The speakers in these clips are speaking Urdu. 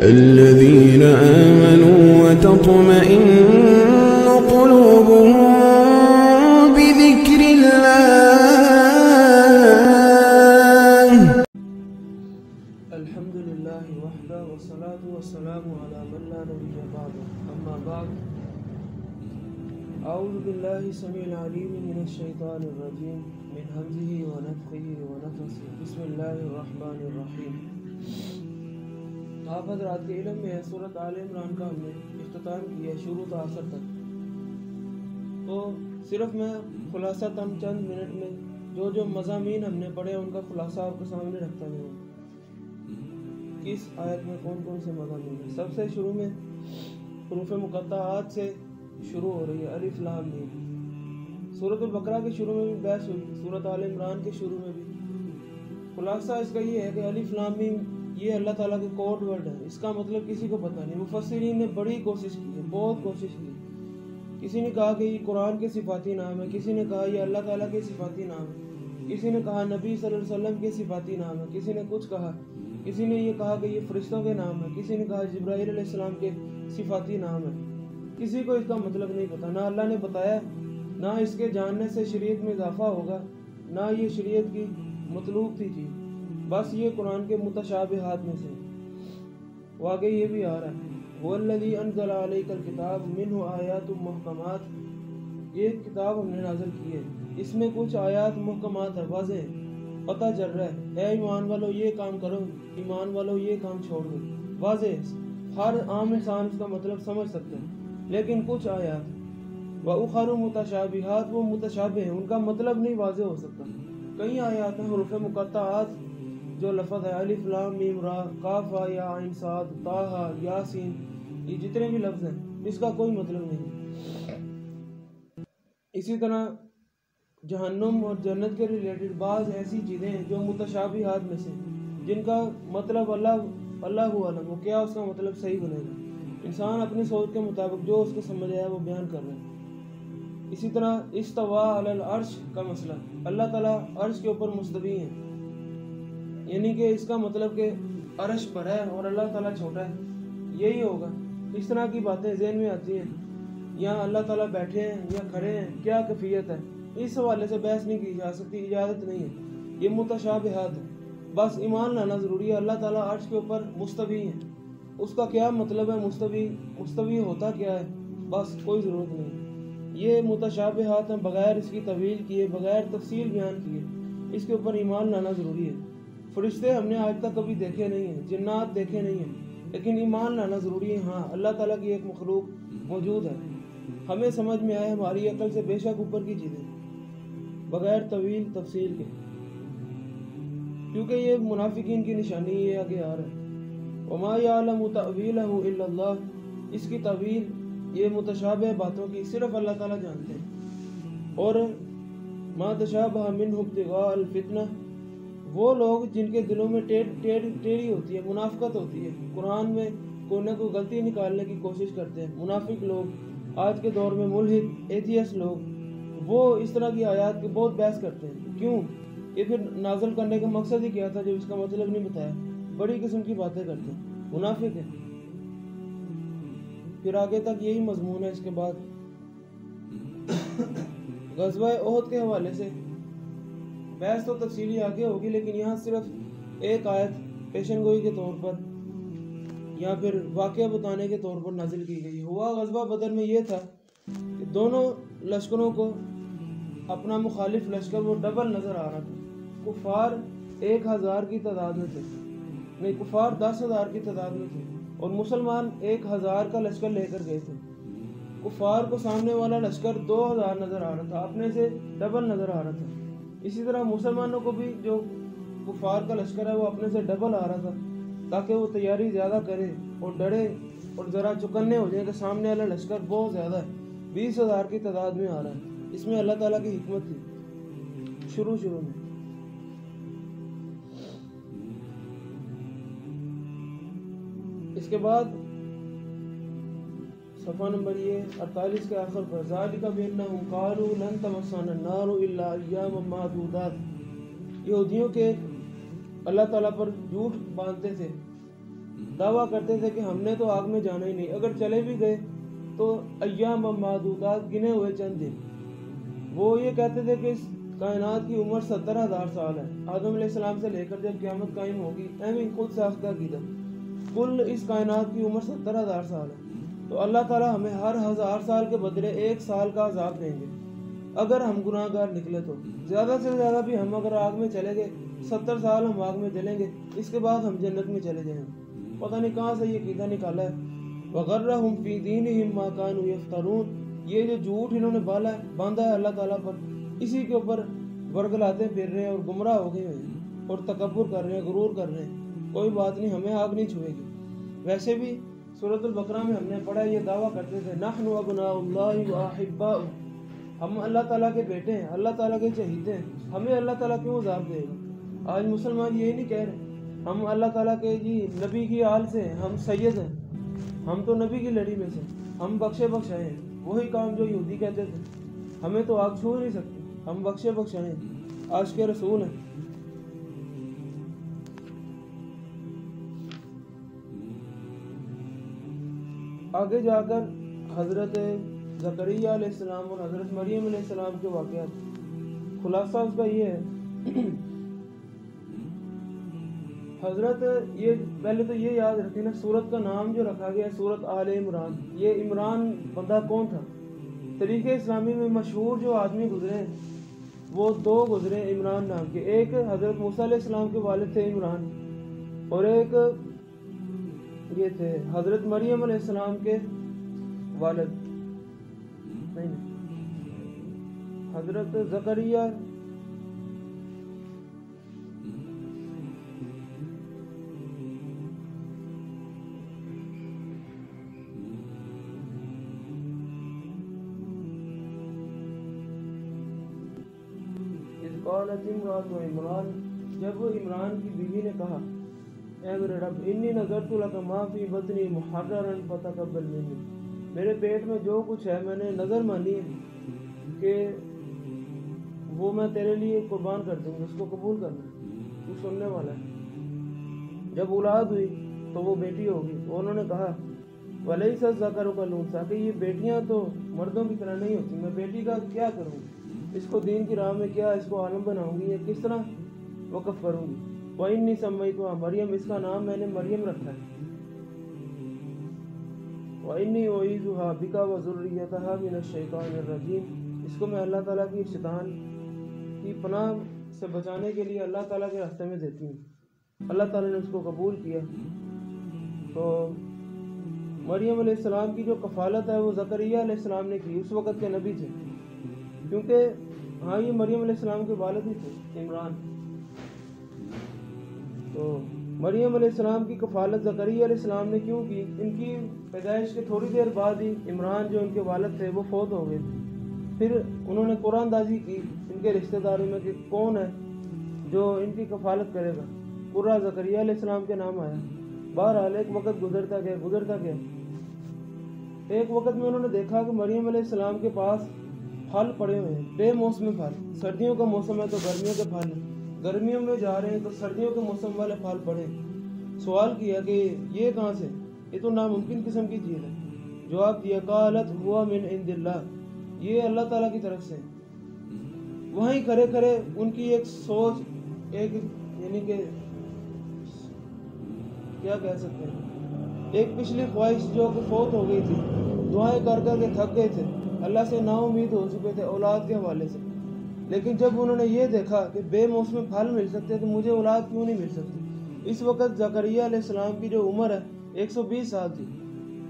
الذين آمنوا وتطمئن قلوبهم بذكر الله. الحمد لله وحده والصلاة والسلام على من لا نبي بعده. أما بعد، أعوذ بالله السميع العليم من الشيطان الرجيم من همزه ونفخه ونفثه. بسم الله الرحمن الرحیم. آپ حضرات کے علم میں سورۃ آل عمران کا ہم نے اختتام کیا شروع تا آخر تک، تو صرف میں خلاصہ چند منٹ میں جو مضامین ہم نے پڑھے ان کا خلاصہ آپ کے سامنے رکھتا ہوں. کس آیت میں کون کون سے مضامین ہیں؟ سب سے شروع میں حروف مقطعات سے شروع ہو رہی ہے، الف لام میم. سورۃ البقرہ کے شروع میں بھی بحث ہوئی، سورۃ آل عمران کے شروع میں بھی. خلاصہ اس کا یہ ہے کہ الف لام میم یہ اللہ تعالیٰ کے کوڈ ورڈ ہے، اس کا مطلب کسی کو پتہ نہیں. مفسرین نے بڑی کوشش کی ہے، بہت کوشش کی. کسی نے کہا کہ یہ قرآن کے صفاتی نام ہے، کسی نے کہا یہ اللہ تعالیٰ کے صفاتی نام ہے، کسی نے کہا نبی صلی اللہ علیہ وسلم کے صفاتی نام ہے، کسی نے کچھ کہا، کسی نے یہ کہا کہ یہ فرشتوں کے نام ہے، کسی نے کہا جبرائیل علیہ السلام کے صفاتی نام ہے. کسی کو اس کا مطلب نہیں پتہ، نہ اللہ نے بتایا، نہ اس کے جاننے سے شریعت میں اضافہ ہوگا، نہ یہ شریعت کی مطلوب تھی چیز. بس یہ قرآن کے متشابہات میں سے. واقعی یہ بھی آ رہا ہے وَالَّذِي أَنزَلَ عَلَيْكَ الْكِتَابَ مِنْهُ آيَاتٌ مُحْكَمَاتٌ. یہ کتاب ہم نے نازل کی ہے، اس میں کچھ آیات محکمات ہے، واضح ہے، پتہ چل رہا ہے اے ایمان والو یہ کام کرو، ایمان والو یہ کام چھوڑ دو. واضح ہے، ہر عام انسان اس کا مطلب سمجھ سکتے ہیں. لیکن کچھ آیات وَأُخَرُ مُتَشَابِهَاتٌ وہ متشابہ ہیں، ان کا مطلب نہیں واضح ہو سکتا. کئی آیات ہیں حروف مقطعات جو لفظ ہے الف لام میم را کاف یا عین صاد طٰ یاسین، یہ جتنے بھی لفظ ہیں اس کا کوئی مطلب نہیں. اسی طرح جہنم اور جنت کے ریلیٹڈ بعض ایسی چیزیں ہیں جو متشابہات میں سے، جن کا مطلب اللہ عالم ہو کیا اس کا مطلب صحیح بنے گا. انسان اپنی سوچ کے مطابق جو اس کو سمجھ آیا وہ بیان کر رہے ہیں. اسی طرح استوا علی العرش کا مسئلہ، اللہ تعالیٰ عرش کے اوپر مستوی ہیں، یعنی کہ اس کا مطلب کہ عرش پر ہے اور اللہ تعالیٰ چھوٹا ہے، یہی ہوگا. اس طرح کی باتیں ذہن میں آتی ہیں. یہاں اللہ تعالیٰ بیٹھے ہیں یا کھڑے ہیں، کیا کیفیت ہے، اس حوالے سے بحث نہیں کی جا سکتی، اجازت نہیں ہے. یہ متشابہات ہے، بس ایمان لانا ضروری ہے. اللہ تعالیٰ عرش کے اوپر مستوی ہیں، اس کا کیا مطلب ہے، مستوی ہوتا کیا ہے، بس کوئی ضرورت نہیں. یہ متشابہات ہیں، بغیر اس کی طویل کیے، بغیر تفصیل بیان کیے اس کے اوپر ایمان لانا ضروری ہے. فرشتے ہم نے آج تک کبھی دیکھے نہیں ہیں، جنات دیکھے نہیں ہیں، لیکن ایمان لانا ضروری ہے. ہاں اللہ تعالیٰ کی ایک مخلوق موجود ہے، ہمیں سمجھ میں آئے ہماری عقل سے بے شک اوپر کی چیزیں، بغیر طویل تفصیل کے، کیونکہ یہ منافقین کی نشانی یہ آگے آ رہا ہے. وَمَا يَعْلَمُ تَأْوِيلَهُ إِلَّا اللَّهُ. اس کی تعویل یہ متشابہ باتوں کی صرف اللہ تعالیٰ جانتے ہیں. اور مَا تَشَابَهَ مِنْهُ ابْتِغَاءَ الْفِتْنَةِ، وہ لوگ جن کے دلوں میں ٹیڑھی ہوتی ہے، منافقت ہوتی ہے، قرآن میں کوئی نہ کوئی غلطی نکالنے کی کوشش کرتے ہیں. منافق لوگ، آج کے دور میں ملحد ایتھیسٹ لوگ، وہ اس طرح کی آیات کی بہت بحث کرتے ہیں. کیوں؟ یہ پھر نازل کرنے کا مقصد ہی کیا تھا جب اس کا مطلب نہیں بتایا. بڑی قسم کی باتیں کرتے ہیں، منافق ہیں. پھر آگے تک یہی مضمون ہے. اس کے بعد غزوہ احد کے حوالے سے بحث تو تفصیلی آگے ہوگی، لیکن یہاں صرف ایک آیت پیشن گوئی کے طور پر یا پھر واقعہ بتانے کے طور پر نازل کی گئی. ہوا غزوہ بدر میں یہ تھا کہ دونوں لشکروں کو اپنا مخالف لشکر وہ ڈبل نظر آ رہا تھا. کفار 1000 کی تعداد میں تھے، نہیں کفار 10,000 کی تعداد میں تھے، اور مسلمان 1000 کا لشکر لے کر گئے تھے. کفار کو سامنے والا لشکر 2000 نظر آ رہا تھا، اپنے سے ڈبل نظر آ رہا تھا. اسی طرح مسلمانوں کو بھی جو کفار کا لشکر ہے وہ اپنے سے ڈبل آ رہا تھا، تاکہ وہ تیاری زیادہ کرے اور ڈرے اور ذرا چکنے ہو جائیں کہ سامنے والا لشکر بہت زیادہ ہے، 20,000 کی تعداد میں آ رہا ہے. اس میں اللہ تعالیٰ کی حکمت تھی شروع میں. اس کے بعد صفحہ نمبر 48 کے آخر پر ذالک بأنہم قالوا لن تمسنا النار الا ایاما معدودات. یہودیوں کے اللہ تعالیٰ پر جھوٹ باندھتے تھے دعویٰ کرتے تھے کہ ہم نے تو آگ میں جانا ہی نہیں، اگر چلے بھی گئے تو ایام معدودات، گنے ہوئے چند دن۔ وہ یہ کہتے تھے کہ اس کائنات کی عمر 70,000 سال ہے، آدم علیہ السلام سے لے کر جب قیامت قائم ہوگی، ایویں خود ساختہ عقیدہ، کل اس کائنات کی عمر 70,000 سال ہے۔ تو اللہ تعالیٰ ہمیں ہر 1000 سال کے بدلے 1 سال کا عذاب دیں گے اگر ہم گناہ گار نکلے تو۔ زیادہ سے زیادہ بھی ہم اگر آگ میں چلے گئے 70 سال ہم آگ میں جلیں گے، اس کے بعد ہم جنت میں چلے جائیں گے۔ پتہ نہیں کہاں سے یہ عقیدہ نکالا ہے۔ وَغَرَّهُمْ فِي دِينِهِمْ مَا كَانُوا يَفْتَرُونَ، یہ جو جھوٹ انہوں نے باندھا ہے اللہ تعالیٰ پر، اسی کے اوپر ورگلاتے پھر رہے ہیں اور گمراہ ہو گئے ہیں اور تکبر کر رہے ہیں، غرور کر رہے ہیں۔ کوئی بات نہیں، ہمیں آگ نہیں چھوئے گی۔ ویسے بھی سورۃ البقرہ میں ہم نے پڑھا، یہ دعویٰ کرتے تھے نحن ابناء اللہ واحباؤہ، ہم اللہ تعالیٰ کے بیٹے ہیں، اللہ تعالیٰ کے چہیتے ہیں، ہمیں اللہ تعالیٰ کیوں عذاب دے گا؟ آج مسلمان یہی نہیں کہہ رہے ہم اللہ تعالیٰ کے نبی کی آل سے ہیں، ہم سید ہیں، ہم تو نبی کی لڑی میں سے، ہم بخشے بخشائے ہیں۔ وہی کام جو یہودی کہتے تھے، ہمیں تو آگ چھو نہیں سکتی، ہم بخشے بخشائے ہیں، عاشق رسول ہیں۔ آگے جا کر حضرت زکریا علیہ السلام اور حضرت مریم علیہ السلام کے واقعات، خلاصہ اس کا یہ ہے حضرت یہ پہلے تو یہ یاد رکھیں نا، سورت کا نام جو رکھا گیا ہے سورت آل عمران، یہ عمران بندہ کون تھا؟ طریقہ اسلامی میں مشہور جو آدمی گزرے ہیں وہ 2 گزرے عمران نام کے، ایک حضرت موسیٰ علیہ السلام کے والد تھے عمران، اور ایک یہ تھے حضرت مریم علیہ السلام کے والد، نہیں حضرت زکریا قالت امرأۃ عمران، جب عمران کی بیوی نے کہا اے میرے رب انی نذرت لک ما فی بطنی محررا فتقبل منی، میرے پیٹ میں جو کچھ ہے میں نے نظر مانی ہے کہ وہ میں تیرے لیے قربان کر دوں گی، اس کو قبول کرنا، تو سننے والا ہے۔ جب اولاد ہوئی تو وہ بیٹی ہوگی، تو انہوں نے کہا وَلَيْسَ الذَّكَرُ كَالْأُنثَىٰ، کہ یہ بیٹیاں تو مردوں کی طرح نہیں ہوتی، میں بیٹی کا کیا کروں گی، اس کو دین کی راہ میں کیا اس کو عالم بناؤں گی، یا کس طرح وقف کروں گی۔ وَإِنِّي سَمَّيْتُهَا مریم، اس کا نام میں نے مریم رکھا ہے۔ وَإِنِّي أُعِيذُهَا بِكَ وَذُرِّيَّتَهَا مِنَ الشَّيْطَانِ الرَّجِيمِ، اس کو میں اللہ تعالیٰ کی شیطان کی پناہ سے بچانے کے لیے اللہ تعالیٰ کے راستے میں دیتی ہوں۔ اللہ تعالیٰ نے اس کو قبول کیا۔ تو مریم علیہ السلام کی جو کفالت ہے وہ زکریا علیہ السلام نے کی، اس وقت کے نبی تھے، کیونکہ ہاں یہ مریم علیہ السلام کے والد ہی تھے عمران۔ تو مریم علیہ السلام کی کفالت زکریا علیہ السلام نے کیوں کی؟ ان کی پیدائش کے تھوڑی دیر بعد ہی عمران جو ان کے والد تھے وہ فوت ہو گئے تھے۔ پھر انہوں نے قرآن اندازی کی ان کے رشتہ داروں میں کہ کون ہے جو ان کی کفالت کرے گا، قرہ زکریا علیہ السلام کے نام آیا۔ بہرحال ایک وقت گزرتا گیا۔ ایک وقت میں انہوں نے دیکھا کہ مریم علیہ السلام کے پاس پھل پڑے ہوئے ہیں، بے موسمی پھل، سردیوں کا موسم ہے تو گرمیوں کے پھل ہیں، گرمیوں میں جا رہے ہیں تو سردیوں کے موسم والے پھل پڑے۔ سوال کیا کہ یہ کہاں سے، یہ تو ناممکن قسم کی چیز ہے۔ جواب دیا قالت ہوا من عند اللہ، یہ اللہ تعالیٰ کی طرف سے۔ وہیں کھڑے کھڑے ان کی ایک سوچ، ایک یعنی کہ کیا کہہ سکتے ہیں، ایک پچھلی خواہش جو کہ فوت ہو گئی تھی، دعائیں کر کر کے تھک گئے تھے، اللہ سے نا امید ہو چکے تھے اولاد کے حوالے سے، لیکن جب انہوں نے یہ دیکھا کہ بے موسم پھل مل سکتے تو مجھے اولاد کیوں نہیں مل سکتی۔ اس وقت زکریا علیہ السلام کی جو عمر ہے 120 سال تھی،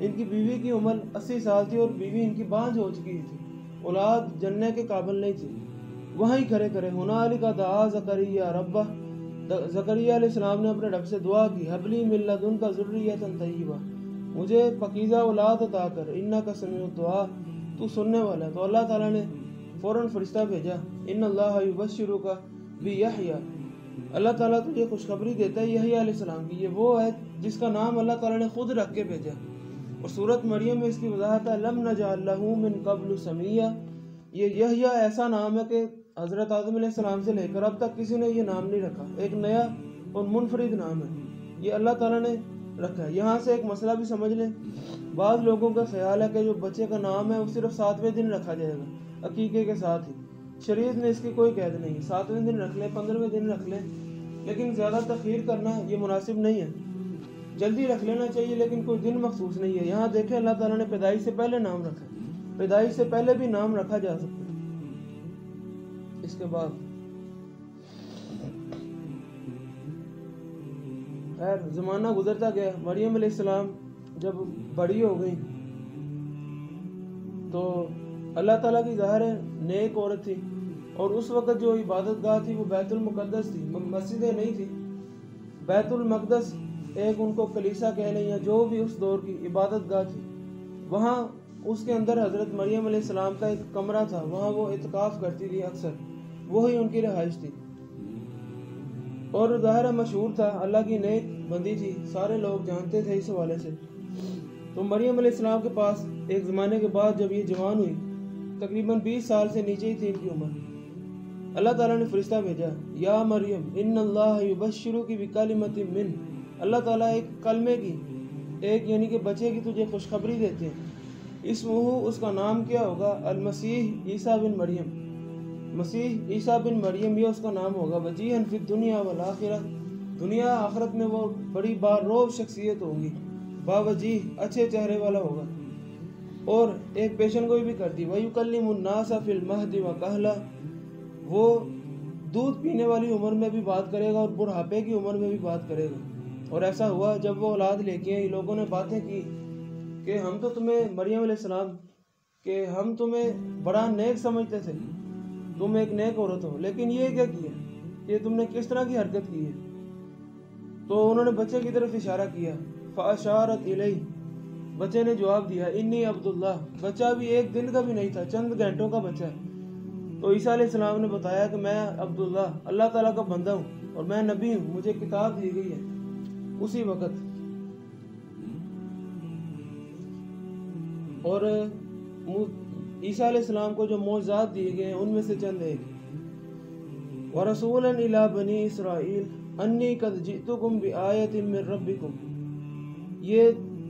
ان کی بیوی کی عمر 80 سال تھی اور بیوی ان کی بانجھ ہو چکی تھی، اولاد جننے کے قابل نہیں تھی۔ وہیں کھڑے کھڑے ہنالک دعا زکریا ربہ، زکریا علیہ السلام نے اپنے رب سے دعا کی حبلی من لدنک ذریۃ طیبہ، مجھے پاکیزہ اولاد عطا کر، انک سمیع الدعاء، تو سننے والا ہے۔ تو اللہ تعالیٰ نے فوراً فرشتہ بھیجا، ان اللہ یبشرک بیحییٰ، اللہ تعالیٰ تجھے خوشخبری دیتا ہے یحییٰ علیہ السلام کی، یہ وہ ہے جس کا نام اللہ تعالیٰ نے خود رکھ کے بھیجا۔ اور سورۃ مریم میں اس کی وضاحت ہے لم نجعل لہ من قبل سمیہ، یہ یحییٰ ایسا نام ہے کہ حضرت آدم علیہ السلام سے لے کر اب تک کسی نے یہ نام نہیں رکھا، ایک نیا اور منفرد نام ہے۔ یہ اللہ تعالیٰ نے رکھا ہے۔ یہاں سے ایک مسئلہ بھی سمجھ لیں، بعض لوگوں کا خیال ہے کہ جو بچے کا نام ہے وہ صرف 7ویں دن رکھا جائے گا عقیقے کے ساتھ ہی۔ شریعت نے اس کی کوئی قید نہیں، 7ویں دن رکھ لیں، 15ویں دن رکھ لیں، لیکن زیادہ تاخیر کرنا یہ مناسب نہیں ہے۔ جلدی رکھ لینا چاہیے لیکن کوئی دن مخصوص نہیں ہے۔ یہاں دیکھیں اللہ تعالیٰ نے پیدائش سے پہلے نام رکھا ہے، پیدائش سے پہلے بھی نام رکھا جا سکتا ہے۔ اس کے بعد خیر زمانہ گزرتا گیا، مریم علیہ السلام جب بڑی ہو گئی تو اللہ تعالیٰ کی ظاہر ہے نیک عورت تھی، اور اس وقت جو عبادت گاہ تھی وہ بیت المقدس تھی، مسجدیں نہیں تھی۔ بیت المقدس ایک ان کو کلیسا کہہ لیں یا جو بھی اس دور کی عبادت گاہ تھی، وہاں اس کے اندر حضرت مریم علیہ السلام کا ایک کمرہ تھا، وہاں وہ اعتکاف کرتی تھی اکثر، وہی ان کی رہائش تھی، اور ظاہر مشہور تھا، اللہ کی نیک بندی تھی، سارے لوگ جانتے تھے اس حوالے سے۔ تو مریم علیہ السلام کے پاس ایک زمانے کے بعد جب یہ جوان ہوئی، تقریباً 20 سال سے نیچے ہی تھی ان کی عمر، اللہ تعالیٰ نے فرشتہ بھیجا، یا مریم ان اللہ یبشرک بکلمۃ من، اللہ تعالیٰ ایک کلمے کی، ایک یعنی کہ بچے کی تجھے خوشخبری دیتے ہیں، اسمہ اس کا نام کیا ہوگا، المسیح عیسیٰ بن مریم، مسیح عیسیٰ بن مریم یہ اس کا نام ہوگا، وجیہا فی الدنیا والآخرہ، دنیا آخرت میں وہ بڑی باروب شخصیت ہوگی، باوجیہ اچھے چہرے والا ہوگا، اور ایک پیشن گوئی بھی کرتی، وَيُكَلِّمُ النَّاسَ فِي الْمَهْدِ وَكَهْلًا، وہ دودھ پینے والی عمر میں بھی بات کرے گا اور بڑھاپے کی عمر میں بھی بات کرے گا۔ اور ایسا ہوا جب وہ اولاد لے کے آئی، لوگوں نے باتیں کی کہ ہم تو تمہیں مریم علیہ السلام کہ ہم تمہیں بڑا نیک سمجھتے تھے، تم ایک نیک عورت ہو، لیکن یہ کیا کیا، یہ تم نے کس طرح کی حرکت کی ہے؟ تو انہوں نے بچے کی طرف اشارہ کیا، فَأَشَارَتْ إِلَيْهِ، بچے نے جواب دیا، انی عبداللہ، بچہ بھی ایک دن کا بھی نہیں تھا، چند گھنٹوں کا بچہ ہے۔ تو عیسیٰ علیہ السلام نے بتایا کہ میں عبداللہ، اللہ تعالیٰ کا بندہ ہوں اور میں نبی ہوں، مجھے کتاب دی گئی ہے۔ اسی وقت اور عیسیٰ علیہ السلام کو جو معجزات دیے گئے ہیں ان میں سے چند ایک، وَرَسُولًا إِلَىٰ بَنِي إِسْرَائِيلَ أَنِّي قَدْ جِئْتُكُمْ بِآيَةٍ مِّن رَّبِّكُمْ، یہ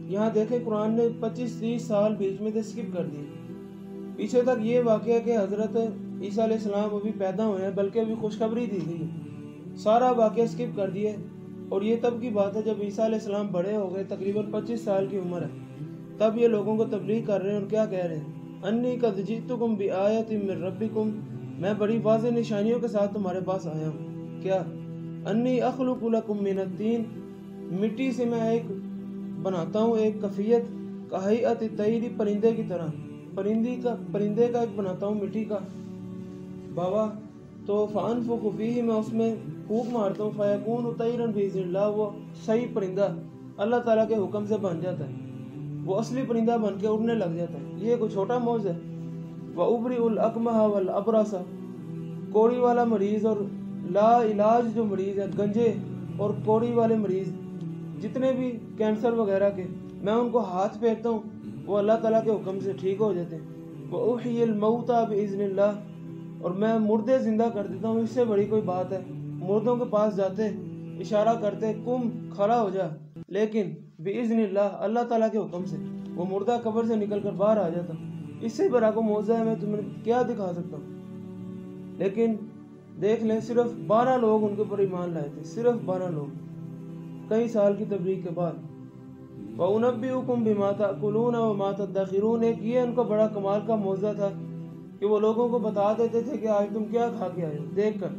یہاں دیکھیں قرآن نے 25-30 سال بیچ میں سے سکپ کر دیے، پیچھے تک یہ واقعہ کہ حضرت عیسیٰ علیہ السلام ابھی پیدا ہوئے ہیں، بلکہ ابھی خوشخبری دی گئی ہے، سارا واقعہ سکپ کر دیے، اور یہ تب کی بات ہے جب عیسیٰ علیہ السلام بڑے ہو گئے، تقریباً 25 سال کی عمر ہے، تب یہ لوگوں کو تبلیغ کر رہے ہیں، اور کیا کہہ رہے ہیں، انی قد جئتکم بآیۃ من ربکم، میں بڑی واضح نشانیوں کے ساتھ تمہارے پاس آیا ہوں، کیا، انی اخلق لکم من الطین، مٹی سے میں ایک بناتا ہوں ایک کفیت، کہیئت الطیر، پرندے کی طرح، پرندے کا ایک بناتا ہوں مٹی کا باوا، تو فانفخ فیہ، میں اس میں پھونک مارتا ہوں، فیکون طیرا باذن اللہ، وہ صحیح پرندہ اللہ تعالیٰ کے حکم سے بن جاتا ہے، وہ اصلی پرندہ بن کے اڑنے لگ جاتا ہے۔ یہ کوئی چھوٹا معجزہ ہے۔ وَأُبْرِئُ الْأَكْمَحَ وَالْأَبْرَصَ، کوڑی والا مریض اور لا علاج جو مریض ہے، گنجے اور کوڑی والے مریض، جتنے بھی کینسر وغیرہ کے، میں ان کو ہاتھ پھیرتا ہوں، وہ اللہ تعالیٰ کے حکم سے ٹھیک ہو جاتے ہیں۔ وَأُحْيِي الْمَوْتَى بِإِذْنِ اللَّهِ، اور میں مردے زندہ کر دیتا ہوں، اس سے بڑی کوئی بات ہے، مردوں کے پاس جاتے اشارہ کرتے کم کھڑا ہو جا، لیکن بِإِذْنِ اللَّهِ، اللہ تعالیٰ کے حکم سے وہ مردہ قبر سے نکل کر باہر آ جاتا، اس سے بڑا کو معجزہ ہے میں تمہیں کیا دکھا سکتا ہوں۔ لیکن دیکھ لیں صرف 12 لوگ ان کے اوپر ایمان لائے تھے، صرف 12 لوگ، کئی سال کی تبلیغ کے بعد۔ وَأُنَبِّئُكُمْ بِمَا تَأْكُلُونَ وَمَا تَدَّخِرُونَ، ایک یہ ان کا بڑا کمال کا معجزہ تھا کہ وہ لوگوں کو بتا دیتے تھے کہ آج تم کیا کھا کے آئے ہو، دیکھ کر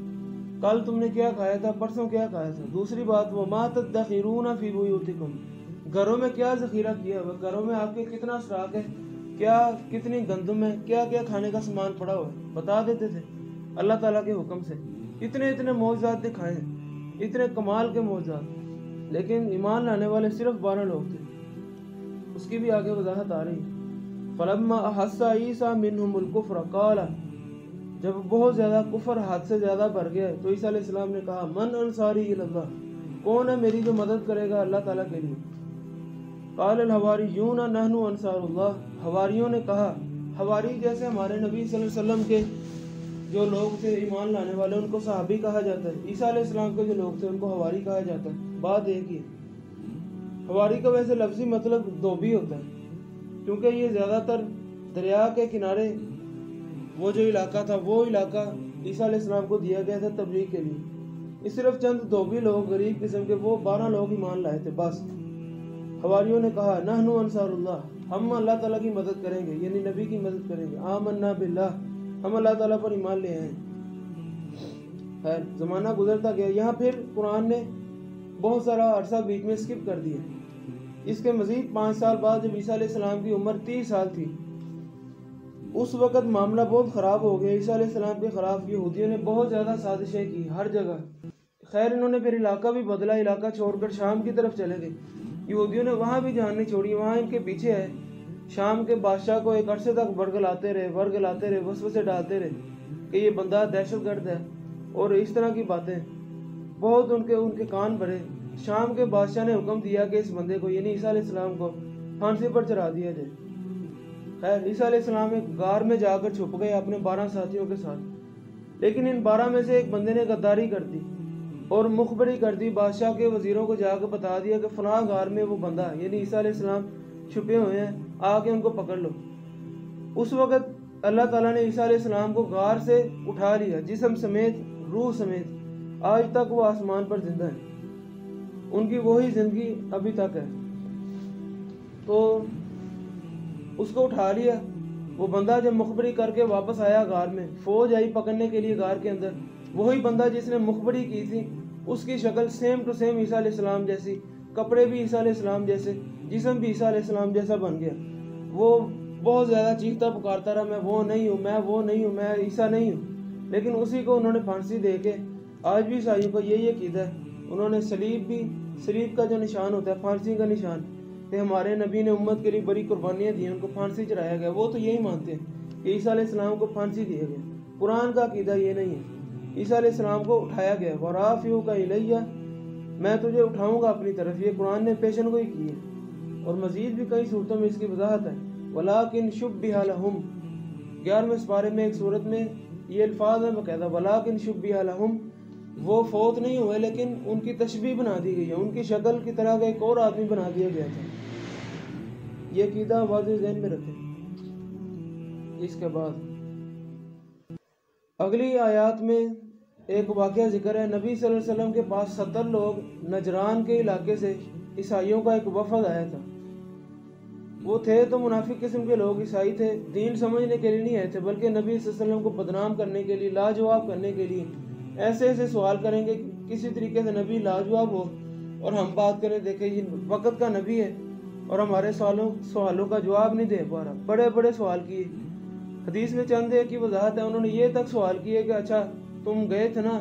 کل تم نے کیا کھایا تھا، پرسوں کیا کھایا تھا۔ دوسری بات، وَمَا تَدَّخِرُونَ فِي بُيُوتِكُمْ، گھروں میں کیا ذخیرہ کیا ہوا، گھروں میں آپ کے کتنا اسٹاک ہے، کیا کتنی گندم ہے، کیا کیا کھانے کا سامان پڑا ہوا ہے، بتا دیتے تھے اللہ تعالیٰ کے حکم سے۔ اتنے معجزات دکھائے، اتنے کمال کے معجزات، لیکن ایمان لانے والے صرف 12 لوگ تھے۔ اس کی بھی آگے وضاحت آ رہی۔ فلما احس عیسیٰ منہم الکفر قال، جب بہت زیادہ کفر حد سے زیادہ بڑھ گیا تو عیسیٰ علیہ السلام نے کہا، من انصاری الی اللہ، کون ہے میری جو مدد کرے گا اللہ تعالیٰ کے لیے؟ قال الحواریون نحن انصار اللہ، حواریوں نے کہا، حواری جیسے ہمارے نبی صلی اللہ علیہ وسلم کے جو لوگ تھے ایمان لانے والے ان کو صحابی کہا جاتا ہے، عیسیٰ علیہ السلام کے جو لوگ تھے ان کو حواری کہا جاتا ہے، بات ایک ہی ہے۔ حواری کا ویسے لفظی مطلب دھوبی ہوتا ہے، کیونکہ یہ زیادہ تر دریا کے کنارے وہ جو علاقہ تھا، وہ علاقہ عیسیٰ علیہ السلام کو دیا گیا تھا تبلیغ کے لیے۔ یہ صرف چند دھوبی لوگ، غریب قسم کے، وہ 12 لوگ ایمان لائے تھے بس۔ حواریوں نے کہا نحن انصار اللہ، ہم اللہ تعالیٰ کی مدد کریں گے، یعنی نبی کی مدد کریں گے۔ آمنا باللہ، ہم اللہ تعالیٰ پر ایمان لے آئے ہیں۔ خیر، زمانہ گزرتا گیا۔ یہاں پھر قرآن نے بہت سارا عرصہ بیچ میں اسکپ کر دیا۔ اس کے مزید 5 سال بعد جب عیسیٰ علیہ السلام کی عمر 30 سال تھی، اس وقت معاملہ بہت خراب ہو گیا۔ عیسیٰ علیہ السلام کے خلاف یہودیوں نے بہت زیادہ سازشیں کی ہر جگہ۔ خیر، انہوں نے پھر علاقہ بھی بدلا، علاقہ چھوڑ کر شام کی طرف چلے گئے۔ یہودیوں نے وہاں بھی جان نہیں چھوڑی، وہاں ان کے پیچھے ہے۔ شام کے بادشاہ کو ایک عرصے تک ورگلاتے رہے، وسوسے ڈالتے رہے کہ یہ بندہ دہشت گرد ہے اور اس طرح کی باتیں بہت ان کے کان بھرے۔ شام کے بادشاہ نے حکم دیا کہ اس بندے کو، یعنی عیسیٰ علیہ السلام کو، پھانسی پر چڑھا دیا جائے۔ خیر، عیسیٰ علیہ السلام ایک غار میں جا کر چھپ گئے اپنے 12 ساتھیوں کے ساتھ، لیکن ان 12 میں سے ایک بندے نے غداری کر دی اور مخبری کر دی۔ بادشاہ کے وزیروں کو جا کے بتا دیا کہ فلاں غار میں وہ بندہ، یعنی عیسیٰ علیہ السلام، چھپے ہوئے ہیں، آ کے ان کو پکڑ لو۔ اس وقت اللہ تعالیٰ نے عیسیٰ علیہ السلام کو غار سے اٹھا لیا، جسم سمیت، روح سمیت۔ آج تک وہ آسمان پر زندہ ہیں، ان کی وہی زندگی ابھی تک ہے۔ تو اس کو اٹھا لیا۔ وہ بندہ جب مخبری کر کے واپس آیا غار میں، فوج آئی پکڑنے کے لیے غار کے اندر، وہی بندہ جس نے مخبری کی تھی، اس کی شکل سیم ٹو سیم عیسیٰ علیہ السلام جیسی، کپڑے بھی عیسیٰ علیہ السلام جیسے، جسم بھی عیسیٰ علیہ السلام جیسا بن گیا۔ وہ بہت زیادہ چیختا پکارتا رہا، میں وہ نہیں ہوں، میں وہ نہیں ہوں، میں عیسیٰ نہیں ہوں۔ لیکن اسی کو انہوں نے پھانسی دے کے، آج بھی عیسائیوں کا یہی عقیدہ ہے، انہوں نے صلیب کا جو نشان ہوتا ہے، پھانسی کا نشان، کہ ہمارے نبی نے امت کے لیے بڑی قربانیاں دی ہیں، ان کو پھانسی چڑھایا گیا، وہ تو یہی مانتے ہیں کہ عیسیٰ علیہ السلام کو پھانسی دیا گیا۔ قرآن کا عقیدہ یہ نہیں ہے۔ عیسیٰ علیہ السلام کو اٹھایا گیا، وَرَافِعُكَ إِلَيَّ، میں تجھے اٹھاؤں گا اپنی طرف، یہ قرآن نے پیشن گوئی کی ہے۔ اور مزید بھی کئی صورتوں میں اس کی وضاحت ہے۔ وَلَٰكِن شُبِّهَ لَهُمْ، 11ویں سپارے میں ایک صورت میں یہ الفاظ ہے باقاعدہ، وَلَٰكِن شُبِّهَ لَهُمْ، وہ فوت نہیں ہوئے لیکن ان کی تشبیہ بنا دی گئی ہے، ان کی شکل کی طرح کا ایک اور آدمی بنا دیا گیا تھا۔ یہ عقیدہ واضح ذہن میں رکھیں۔ اس کے بعد اگلی آیات میں ایک واقعہ ذکر ہے۔ نبی صلی اللہ علیہ وسلم کے پاس 70 لوگ نجران کے علاقے سے، عیسائیوں کا ایک وفد آیا تھا۔ وہ تھے تو منافق قسم کے لوگ، عیسائی تھے، دین سمجھنے کے لیے نہیں آئے تھے، بلکہ نبی صلی اللہ علیہ وسلم کو بدنام کرنے کے لیے، لاجواب کرنے کے لیے ایسے سوال کریں گے کسی طریقے سے نبی لاجواب ہو اور ہم بات کریں، دیکھیں یہ وقت کا نبی ہے اور ہمارے سوالوں کا جواب نہیں دے پا رہا۔ بڑے بڑے سوال کیے۔ حدیث میں چند ایک کی وضاحت ہے، انہوں نے یہ تک سوال کیے کہ اچھا تم گئے تھے نا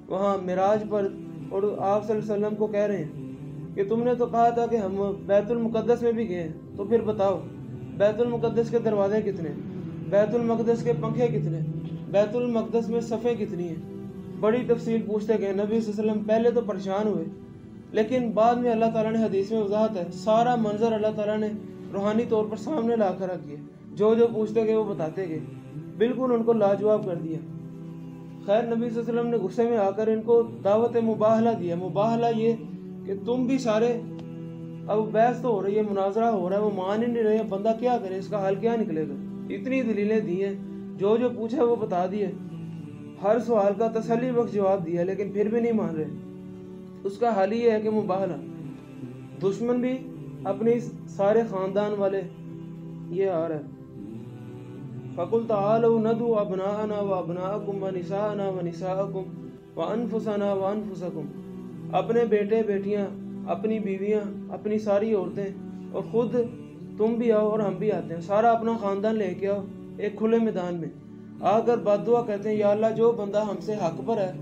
وہاں معراج پر، اور آپ صلی اللہ علیہ وسلم کو کہہ رہے ہیں کہ تم نے تو کہا تھا کہ ہم بیت المقدس میں بھی گئے، تو پھر بتاؤ بیت المقدس کے دروازے کتنے، بیت المقدس کے پنکھے کتنے، بیت المقدس میں صفیں کتنی ہیں، بڑی تفصیل پوچھتے گئے۔ نبی صلی اللہ علیہ وسلم پہلے تو پریشان ہوئے، لیکن بعد میں اللہ تعالیٰ نے، حدیث میں وضاحت ہے، سارا منظر اللہ تعالیٰ نے روحانی طور پر سامنے لا کر رکھ دیا، جو پوچھتے گئے وہ بتاتے گئے، بالکل ان کو لاجواب کر دیا۔ خیر، نبی صلی اللہ علیہ وسلم نے غصے میں آ کر ان کو دعوت مباہلہ دیا۔ مباہلہ یہ کہ تم بھی سارے، اب بحث تو ہو رہی ہے، مناظرہ ہو رہا ہے، وہ مان ہی نہیں رہے، بندہ کیا کرے، اس کا حل کیا نکلے گا، اتنی دلیلیں دی ہیں، جو پوچھا وہ بتا دیے، ہر سوال کا تسلی بخش جواب دیا، لیکن پھر بھی نہیں مان رہے۔ اس کا حل یہ ہے کہ مباہلہ، دشمن بھی اپنی سارے خاندان والے، یہ آ رہا ہے فَقُلْ تَعَالَوْا نَدْعُوا أَبْنَاءَنَا وَأَبْنَاءَكُمْ وَنِسَاءَنَا وَنِسَاءَكُمْ وَأَنفُسَنَا وَأَنفُسَكُمْ، اپنے بیٹے بیٹیاں، اپنی بیویاں، اپنی ساری عورتیں، اور خود تم بھی آؤ اور ہم بھی آتے ہیں، سارا اپنا خاندان لے کے آؤ ایک کھلے میدان میں، آ کر بد دعا کہتے ہیں، یا اللہ جو بندہ ہم سے حق پر ہے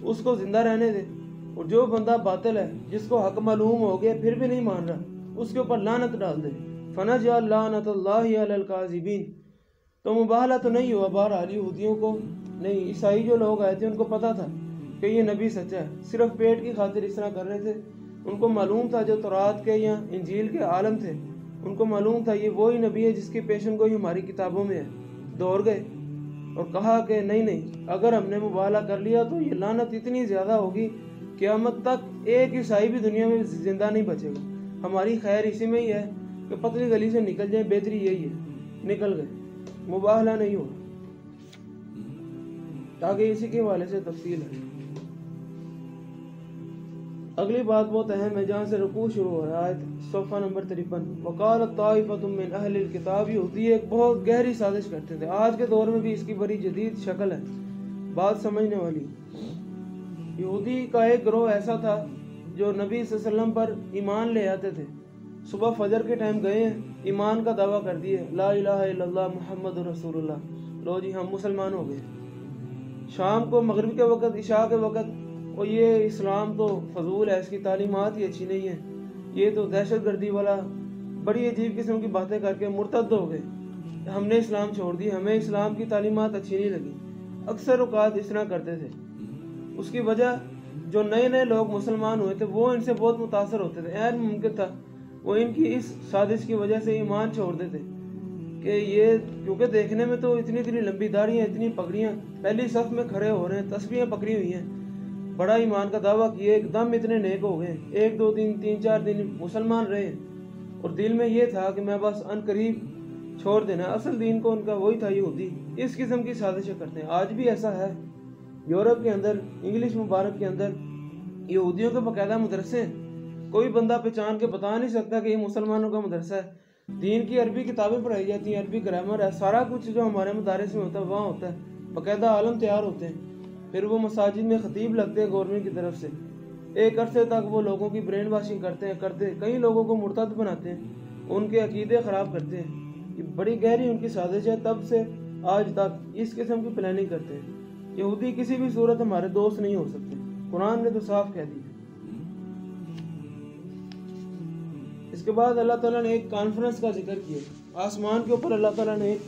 اس کو زندہ رہنے دے، اور جو بندہ باطل ہے، جس کو حق معلوم ہو گیا پھر بھی نہیں مان رہا، اس کے اوپر لعنت ڈال دے۔ فَنَجْعَلْ لَعْنَتَ اللَّهِ عَلَى الْكَاذِبِينَ۔ تو مباہلہ تو نہیں ہوا، بہرحال یہودیوں کو نہیں، عیسائی جو لوگ آئے تھے ان کو پتا تھا کہ یہ نبی سچا ہے، صرف پیٹ کی خاطر اس طرح کر رہے تھے۔ ان کو معلوم تھا جو تورات کے یا انجیل کے عالم تھے، ان کو معلوم تھا یہ وہی نبی ہے جس کی پیشن گوئی ہماری کتابوں میں ہے۔ دوڑ گئے اور کہا کہ نہیں، اگر ہم نے مباہلہ کر لیا تو یہ لعنت اتنی زیادہ ہوگی، قیامت تک ایک عیسائی بھی دنیا میں زندہ نہیں بچے گا، ہماری خیر اسی میں ہی ہے کہ پتلی گلی سے نکل جائیں، بہتری یہی ہے، نکل گئے، مباہلہ نہیں ہوا، تاکہ اسی کے حوالے سے تفصیل ہے۔ اگلی بات بہت اہم ہے، جہاں سے رکوع شروع ہو رہا ہے، صفحہ نمبر 53۔ وقالت طائفۃ من اہل الکتاب، یہودی ایک بہت گہری سازش کرتے تھے، آج کے دور میں بھی اس کی بڑی جدید شکل ہے، بات سمجھنے والی۔ یہودی کا ایک گروہ ایسا تھا جو نبی صلی اللہ علیہ وسلم پر ایمان لے آتے تھے، صبح فجر کے ٹائم گئے ہیں، ایمان کا دعویٰ کر دیے، لا الہ الا اللہ محمد رسول اللہ، لو جی ہم مسلمان ہو گئے۔ شام کو مغرب کے وقت، عشاء کے وقت، اور یہ اسلام تو فضول ہے، اس کی تعلیمات ہی اچھی نہیں ہیں، یہ تو دہشت گردی والا بڑی عجیب قسم کی باتیں کر کے مرتد ہو گئے، ہم نے اسلام چھوڑ دی، ہمیں اسلام کی تعلیمات اچھی نہیں لگی۔ اکثر اوقات اس طرح کرتے تھے۔ اس کی وجہ جو نئے نئے لوگ مسلمان ہوئے تھے وہ ان سے بہت متاثر ہوتے تھے، عین ممکن تھا وہ ان کی اس سازش کی وجہ سے ایمان چھوڑ دیتے کہ یہ کیونکہ دیکھنے میں تو اتنی لمبی داڑیاں، اتنی پگڑیاں، پہلی صف میں کھڑے ہو رہے ہیں، تسبیحیں پکڑی ہوئی ہیں، بڑا ایمان کا دعویٰ کیے، ایک دم اتنے نیک ہو گئے، 1 2 دن 3 4 دن مسلمان رہے، اور دل میں یہ تھا کہ میں بس ان قریب چھوڑ دینا۔ اصل دین کو ان کا وہی تھا، یہودی اس قسم کی سازشیں کرتے ہیں۔ آج بھی ایسا ہے، یورپ کے اندر، انگلش مبارک کے اندر یہودیوں کے باقاعدہ مدرسے ہیں، کوئی بندہ پہچان کے بتا نہیں سکتا کہ یہ مسلمانوں کا مدرسہ ہے، دین کی عربی کتابیں پڑھائی جاتی ہیں، عربی گرامر ہے، سارا کچھ جو ہمارے مدارس میں ہوتا ہے وہاں ہوتا ہے، باقاعدہ عالم تیار ہوتے ہیں، پھر وہ مساجد میں خطیب لگتے ہیں گورنمنٹ کی طرف سے، ایک عرصے تک وہ لوگوں کی برین واشنگ کرتے ہیں، کئی لوگوں کو مرتد بناتے ہیں، ان کے عقیدے خراب کرتے ہیں، یہ بڑی گہری ان کی سازش ہے، تب سے آج تک اس قسم کی پلاننگ کرتے ہیں۔ یہودی کسی بھی صورت ہمارے دوست نہیں ہو سکتے، قرآن نے تو صاف کہہ دیا۔ اس کے بعد اللہ تعالیٰ نے ایک کانفرنس کا ذکر کیا، آسمان کے اوپر اللہ تعالیٰ نے ایک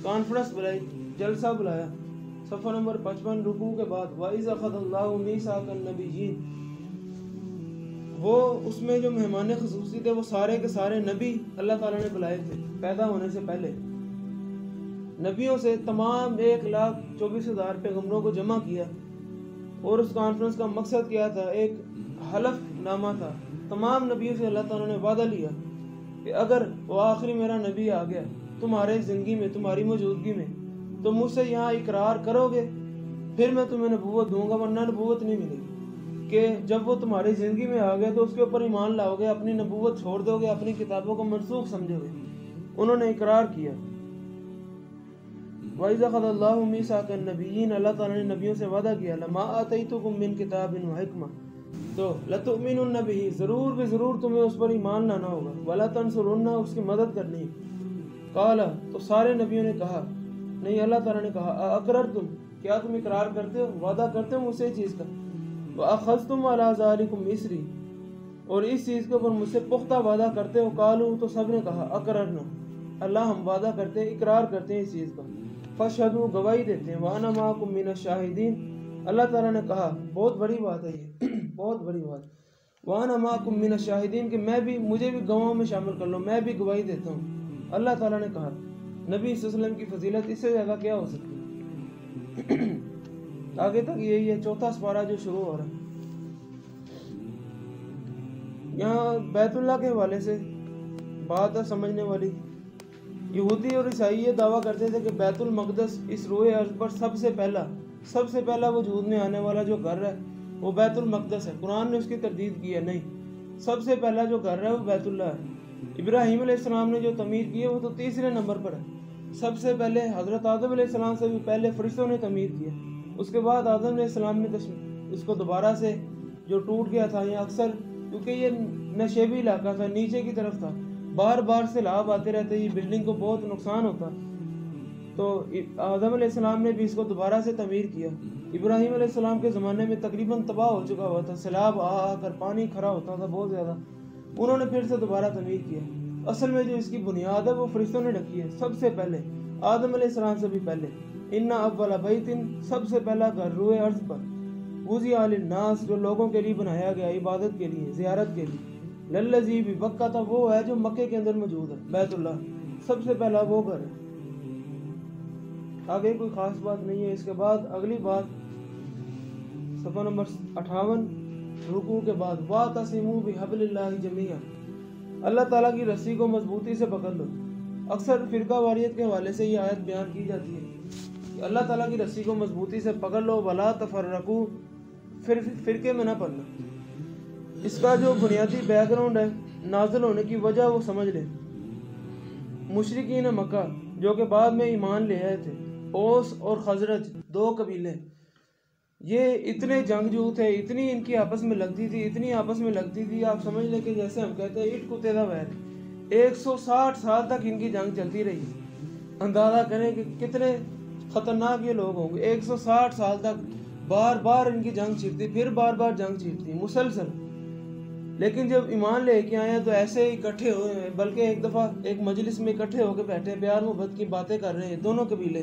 کانفرنس بلائی، جلسہ بلایا، صفحہ نمبر 55، رکوع کے بعد، وَإِذْ أَخَذَ اللَّهُ مِيثَاقَ النَّبِيِّينَ، وہ اس میں جو مہمان خصوصی تھے وہ سارے کے سارے نبی اللہ تعالیٰ نے بلائے تھے، پیدا ہونے سے پہلے نبیوں سے تمام 1,24,000 پیغمبروں کو جمع کیا، اور اس کانفرنس کا مقصد کیا تھا؟ ایک حلف نامہ تھا، تمام نبیوں سے اللہ تعالیٰ نے وعدہ لیا کہ اگر وہ آخری میرا نبی آ گیا تمہارے زندگی میں، تمہاری موجودگی میں، تم مجھ سے یہاں اقرار کرو گے پھر میں تمہیں نبوت دوں گا، ورنہ نبوت نہیں ملے گی، کہ جب وہ تمہاری زندگی میں آ گیا تو اس کے اوپر ایمان لاؤ گے، اپنی نبوت چھوڑ دو گے، اپنی کتابوں کو منسوخ سمجھو گے۔ انہوں نے اقرار کیا۔ وَإِذْ أَخَذَ اللَّهُ مِيثَاقَ النَّبِيِّينَ، اللہ تعالیٰ نے نبیوں سے وعدہ کیا، لَمَا آتَيْتُكُم مِّن كِتَابٍ وَحِكْمَةٍ، تو لَتُؤْمِنُنَّ بِهِ، ضرور بے ضرور تمہیں اس پر ایمان لانا ہوگا، وَلَتَنصُرُنَّ، اس کی مدد کرنی ہے۔ قَالَ، تو سارے نبیوں نے کہا، نہیں اللہ تعالیٰ نے کہا، أَأَقْرَرْتُمْ، کیا تم اقرار کرتے ہو، وعدہ کرتے ہو مجھ سے اس چیز کا، وَأَخَذْتُمْ عَلَىٰ ذَلِكُمْ إِصْرِي، اور اس چیز کے اوپر مجھ سے پختہ وعدہ کرتے ہو، قالوا، تو سب نے کہا، اقررنا، اللہ ہم وعدہ کرتے ہیں، اقرار کرتے ہیں اس چیز کا، فاشہدوا، گواہی دیتے ہیں، وانا معکم من الشاہدین، اللہ تعالیٰ نے کہا، بہت بڑی بات ہے یہ، بہت بڑی بات، وانا معکم من الشاہدین، کہ مجھے بھی گواہوں میں شامل کر لو، میں بھی گواہی دیتا ہوں۔ اللہ تعالیٰ نے کہا، نبی صلی اللہ علیہ وسلم کی فضیلت اس سے زیادہ کیا ہو سکتی ہے؟ آگے تک یہی ہے، چوتھا سپارہ جو شروع ہو رہا ہے۔ یہاں بیت اللہ کے حوالے سے بات ہے سمجھنے والی۔ یہودی اور عیسائی یہ دعویٰ کرتے تھے کہ بیت المقدس اس روئے ارض پر سب سے پہلا وجود میں آنے والا جو گھر ہے وہ بیت المقدس ہے۔ قرآن نے اس کی تردید کی ہے، نہیں، سب سے پہلا جو گھر ہے وہ بیت اللہ ہے۔ ابراہیم علیہ السلام نے جو تعمیر کی ہے وہ تو تیسرے نمبر پر ہے۔ سب سے پہلے حضرت آدم علیہ السلام سے بھی پہلے فرشتوں نے تعمیر کیا، اس کے بعد آدم علیہ السلام نے اس کو دوبارہ سے جو ٹوٹ گیا تھا، یہ اکثر کیونکہ یہ نشیبی علاقہ تھا، نیچے کی طرف تھا، بار بار سیلاب آتے رہتے، یہ بلڈنگ کو بہت نقصان ہوتا، تو آدم علیہ السلام نے بھی اس کو دوبارہ سے تعمیر کیا۔ ابراہیم علیہ السلام کے زمانے میں تقریباً تباہ ہو چکا ہوا تھا، سیلاب آ کر پانی کھڑا ہوتا تھا بہت زیادہ، انہوں نے پھر سے دوبارہ تعمیر کیا۔ اصل میں جو اس کی بنیاد ہے وہ فرشتوں نے رکھی ہے، سب سے پہلے آدم علیہ السلام سے بھی پہلے۔ ان اول بیت، سب سے پہلا گھر روئے ارض پر، وضع للناس، جو لوگوں کے لیے بنایا گیا، عبادت کے لیے، زیارت کے لیے، للذی ببکہ، تھا وہ ہے جو مکے کے اندر موجود ہے، بیت اللہ سب سے پہلا وہ گھر ہے۔ آگے کوئی خاص بات نہیں ہے۔ اس کے بعد اگلی بات صفحہ نمبر 58، رکوع کے بعد، وَاعْتَصِمُوا بِحَبْلِ اللَّهِ جَمِيعًا، اللہ تعالیٰ کی رسی کو مضبوطی سے پکڑ لو۔ اکثر فرقہ واریت کے حوالے سے یہ آیت بیان کی جاتی ہے کہ اللہ تعالیٰ کی رسی کو مضبوطی سے پکڑ لو، ولا تفرقو، پھر فرقے میں نہ پڑنا۔ اس کا جو بنیادی بیک گراؤنڈ ہے نازل ہونے کی وجہ وہ سمجھ لیں۔ مشرکین مکہ جو کہ بعد میں ایمان لے آئے تھے، اوس اور خزرج 2 قبیلے، یہ اتنے جنگجو تھے، اتنی ان کی آپس میں لگتی تھی، اتنی آپس میں لگتی تھی، آپ سمجھ لیں کہ جیسے ہم کہتے ہیں اٹ کتے دا ویر۔ 160 سال تک ان کی جنگ چلتی رہی۔ اندازہ کریں کہ کتنے خطرناک یہ لوگ ہوں گے۔ 160 سال تک بار بار ان کی جنگ چھڑتی، پھر بار بار جنگ چھڑتی، مسلسل۔ لیکن جب ایمان لے کے آئے تو ایسے ہی اکٹھے ہوئے ہیں، بلکہ ایک دفعہ ایک مجلس میں اکٹھے ہو کے بیٹھے، پیار محبت کی باتیں کر رہے ہیں، دونوں قبیلے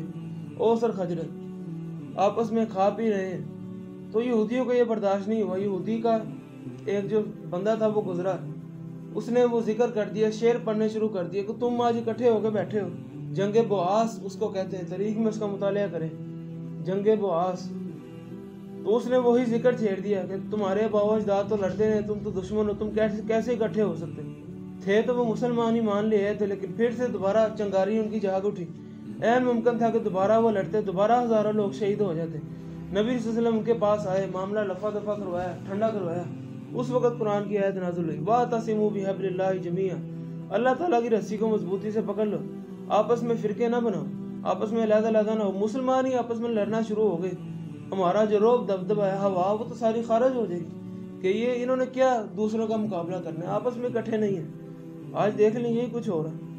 اوس اور خزرج آپس میں کھا پی رہے ہیں۔ تو یہودیوں کو یہ برداشت نہیں ہوا۔ یہودی کا ایک جو بندہ تھا وہ گزرا، اس نے وہ ذکر کر دیا، شعر پڑھنے شروع کر دیا کہ تم آج اکٹھے ہو کے بیٹھے ہو۔ جنگ بواس اس کو کہتے ہیں، تاریخ میں اس کا مطالعہ کریں، جنگ بواس۔ تو اس نے وہی ذکر چھیڑ دیا کہ تمہارے ابا و اجداد تو لڑتے ہیں، تم تو دشمن ہو، تم کیسے اکٹھے ہو سکتے تھے؟ تو وہ مسلمان ہی مان لے آئے تھے، لیکن پھر سے دوبارہ چنگاری ان کی جاگ اٹھی۔ عین ممکن تھا کہ دوبارہ وہ لڑتے، دوبارہ ہزاروں لوگ شہید ہو جاتے۔ نبی صلی اللہ علیہ وسلم ان کے پاس آئے، معاملہ لفا دفع کروایا، ٹھنڈا کروایا۔ اس وقت قرآن کی آیت نازل ہوئی، وَاعْتَصِمُوا بِحَبْلِ اللَّهِ جَمِيعًا، اللہ تعالیٰ کی رسی کو مضبوطی سے پکڑ لو، آپس میں فرقے نہ بناؤ، آپس میں علیحدہ علیحدہ نہ ہو۔ مسلمان ہی آپس میں لڑنا شروع ہو گئے، ہمارا جو روب دبدبہ ہے، ہوا، وہ تو ساری خارج ہو جائے گی کہ یہ انہوں نے کیا دوسروں کا مقابلہ کرنا ہے، آپس میں اکٹھے نہیں ہیں۔ آج دیکھ لیں یہی کچھ ہو رہا ہے،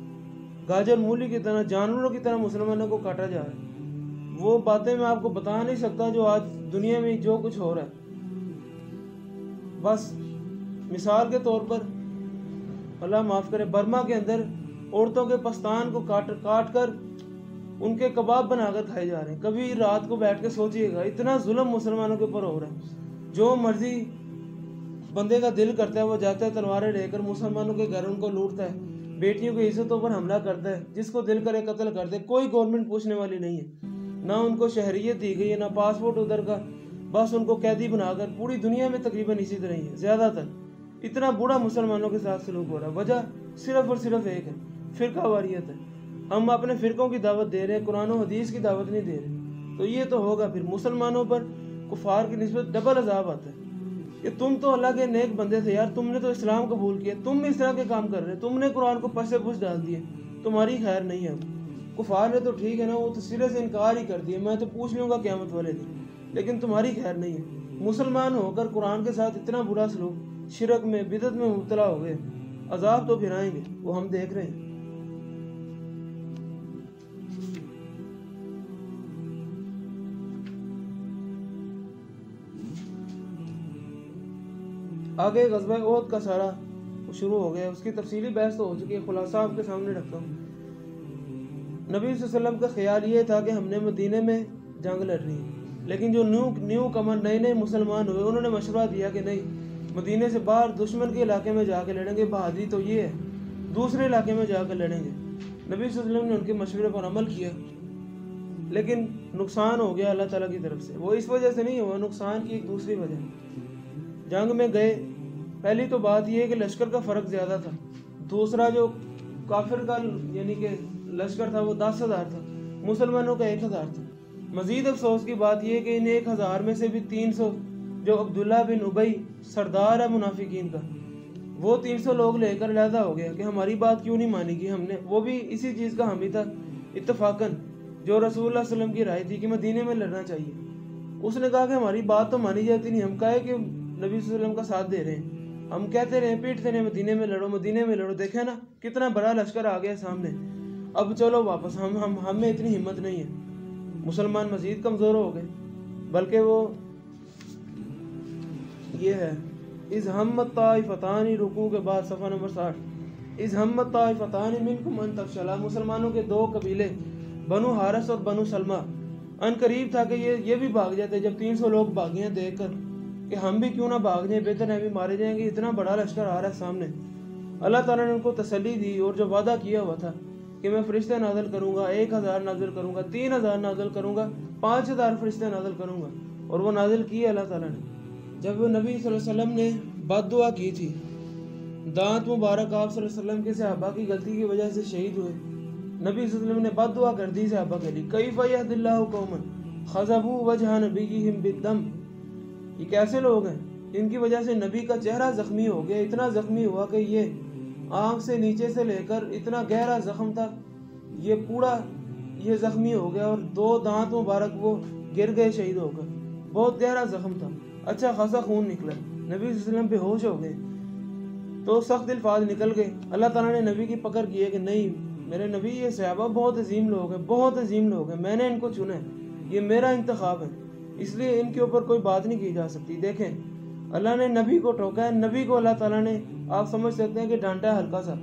گاجر مولی کی طرح، جانوروں کی طرح مسلمانوں کو کاٹا جا رہا ہے۔ وہ باتیں میں آپ کو بتا نہیں سکتا جو آج دنیا میں جو کچھ ہو رہا ہے۔ بس مثال کے طور پر، اللہ معاف کرے، برما کے اندر عورتوں کے پستان کو کاٹ کر ان کے کباب بنا کر کھائے جا رہے ہیں۔ کبھی رات کو بیٹھ کے سوچئے گا، اتنا ظلم مسلمانوں کے اوپر ہو رہا ہے۔ جو مرضی بندے کا دل کرتا ہے وہ جاتا ہے تلواریں لے کر مسلمانوں کے گھر ان کو لوٹتا ہے، بیٹیوں کی عزتوں پر حملہ کرتا ہے، جس کو دل کرے قتل کر دے۔ کوئی گورنمنٹ پوچھنے والی نہیں ہے، نہ ان کو شہریت دی گئی ہے، نہ پاسپورٹ ادھر کا، بس ان کو قیدی بنا کر پوری دنیا میں تقریباً اسی طرح ہی ہے۔ زیادہ تر اتنا برا مسلمانوں کے ساتھ سلوک ہو رہا ہے۔ وجہ صرف اور صرف ایک ہے، فرقہ واریت ہے۔ ہم اپنے فرقوں کی دعوت دے رہے ہیں، قرآن و حدیث کی دعوت نہیں دے رہے، تو یہ تو ہوگا پھر مسلمانوں پر کفار کی نسبت ڈبل عذاب آتا ہے کہ تم تو اللہ کے نیک بندے تھے یار، تم نے تو اسلام قبول کیا، تم اس طرح کے کام کر رہے، تم نے قرآن کو پس سے پس ڈال دیے، تمہاری خیر نہیں ہے۔ کفار نے تو ٹھیک ہے نا، وہ تو سرے سے انکار ہی کر دیا، میں تو پوچھ لوں گا قیامت والے دن، لیکن تمہاری خیر نہیں ہے۔ مسلمان ہو کر قرآن کے ساتھ اتنا برا سلوک، شرک میں، بدعت میں مبتلا ہو گئے، عذاب تو پھر آئیں گے، وہ ہم دیکھ رہے ہیں۔ آگے غزوہ احد کا سارا شروع ہو گیا، اس کی تفصیلی بحث تو ہو چکی ہے، خلاصہ آپ کے سامنے رکھتا ہوں۔ نبی صلی اللہ علیہ وسلم کا خیال یہ تھا کہ ہم نے مدینے میں جنگ لڑنی ہے، لیکن جو نیو کمر نئے مسلمان ہوئے، انہوں نے مشورہ دیا کہ نہیں، مدینے سے باہر دشمن کے علاقے میں جا کے لڑیں گے، بہادری تو یہ ہے، دوسرے علاقے میں جا کر لڑیں گے۔ نبی صلی اللہ علیہ وسلم نے ان کے مشورے پر عمل کیا، لیکن نقصان ہو گیا اللہ تعالیٰ کی طرف سے۔ وہ اس وجہ سے نہیں ہوا، نقصان کی ایک دوسری وجہ ہے۔ جنگ میں گئے، پہلی تو بات یہ ہے کہ لشکر کا فرق زیادہ تھا، دوسرا جو کافر کا یعنی کہ لشکر تھا وہ 10,000 تھا، مسلمانوں کا 1,000 تھا۔ مزید افسوس کی بات یہ کہ ان 1,000 میں سے بھی 300 جو عبداللہ بن ابی سردار ہے منافقین کا، وہ 300 لوگ لے کر علیحدہ ہو گیا کہ ہماری بات کیوں نہیں مانی گی، ہم نے، وہ بھی اسی چیز کا حامی تھا اتفاقاً، جو رسول اللہ صلی اللہ علیہ وسلم کی رائے تھی کہ مدینے میں لڑنا چاہیے۔ اس نے کہا کہ ہماری بات تو مانی جاتی نہیں، ہم کہے کہ نبی صلی اللہ علیہ وسلم کا ساتھ دے رہے ہیں، ہم کہتے رہے، پیٹتے رہے، مدینے میں لڑو، مدینے میں لڑو، دیکھیں نا کتنا بڑا لشکر آ گیا سامنے، اب چلو واپس، ہم میں اتنی ہمت نہیں ہے۔ مسلمان مزید کمزور ہو گئے، بلکہ وہ یہ ہے اذ ہمت طائفتان، رکوع کے بعد صفحہ نمبر 60، اذ ہمت طائفتان منکم ان تفشلا، مسلمانوں کے 2 قبیلے بنو حارث اور بنو سلمہ، ان قریب تھا کہ یہ بھی بھاگ جاتے، جب 300 لوگ بھاگے ہیں دیکھ کر کہ ہم بھی کیوں نہ بھاگ جائیں، بہتر ہے بھی مارے جائیں گے، اتنا بڑا لشکر آ رہا ہے سامنے۔ اللہ تعالیٰ نے ان کو تسلی دی اور جو وعدہ کیا ہوا تھا کہ میں فرشتے نازل کروں گا، 1,000 نازل کروں گا، 3,000 نازل کروں گا، 5,000 فرشتے نازل کروں گا، اور وہ نازل کیے اللہ تعالیٰ نے۔ جب وہ نبی صلی اللہ علیہ وسلم نے بد دعا کی تھی دانت مبارک آپ صلی اللہ علیہ وسلم کے صحابہ کی غلطی کی وجہ سے شہید ہوئے۔ نبی صلی اللہ علیہ وسلم نے بد دعا کر دی صحابہ کے لیے، کیف یہد اللہ قوما خضبوا وجہ نبیہم بالدم، یہ کیسے لوگ ہیں ان کی وجہ سے نبی کا چہرہ زخمی ہو گیا، اتنا زخمی ہوا کہ یہ آنکھ سے نیچے سے لے کر اتنا گہرا زخم تھا، یہ پورا یہ زخمی ہو گیا اور 2 دانت مبارک وہ گر گئے شہید ہو کر، بہت گہرا زخم تھا، اچھا خاصا خون نکلا، نبی صلی اللہ علیہ وسلم بے ہوش ہو گئے تو سخت الفاظ نکل گئے۔ اللہ تعالیٰ نے نبی کی پکڑ کی ہے کہ نہیں میرے نبی، یہ صحابہ بہت عظیم لوگ ہیں، بہت عظیم لوگ ہیں، میں نے ان کو چنا ہے، یہ میرا انتخاب ہے، اس لیے ان کے اوپر کوئی بات نہیں کی جا سکتی۔ دیکھیں اللہ نے نبی کو ٹوکا ہے، نبی کو اللہ تعالیٰ نے آپ سمجھ سکتے ہیں کہ ڈانٹا ہے ہلکا سا